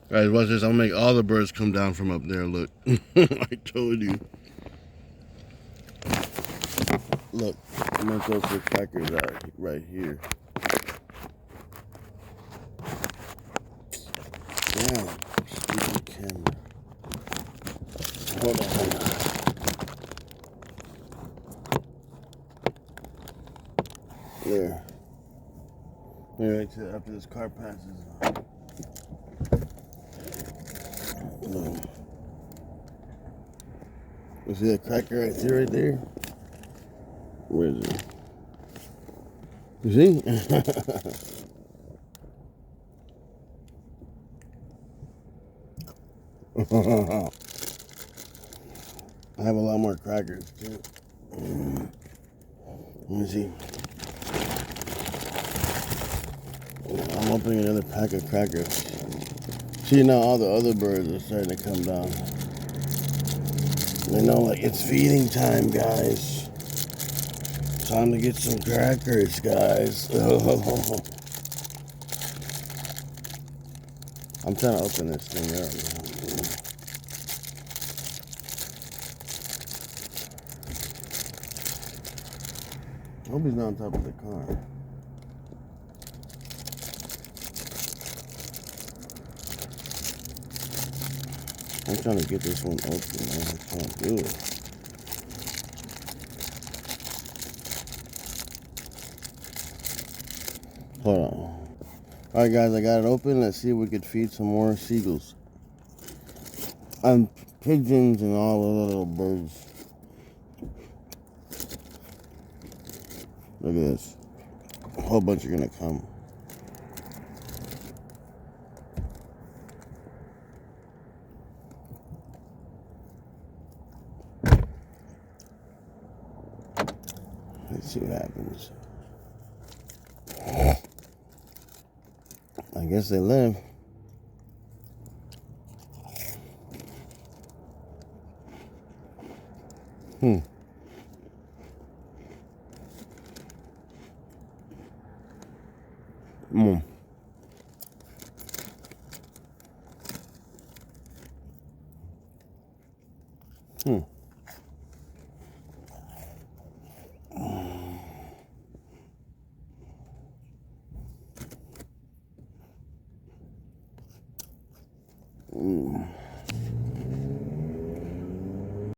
Guys, watch this. I'll make all the birds come down from up there. Look. I told you. Look, I'm gonna throw some crackers out right here. Damn, stupid camera. Hold on. There. Right after this car passes. Look. You see that cracker right there, right there? Where is it? You see? I have a lot more crackers too. Let me see. I'm opening another pack of crackers. See, now all the other birds are starting to come down. They know, like, it's feeding time, guys. Time to get some crackers, guys. I'm trying to open this thing up. I hope he's not on top of the car. I'm trying to get this one open, man. I can't do it. Hold on. Alright, guys, I got it open. Let's see if we could feed some more seagulls. And pigeons and all the little birds. Look at this. A whole bunch are gonna come. Let's see what happens. I guess they live. Hmm. Hmm.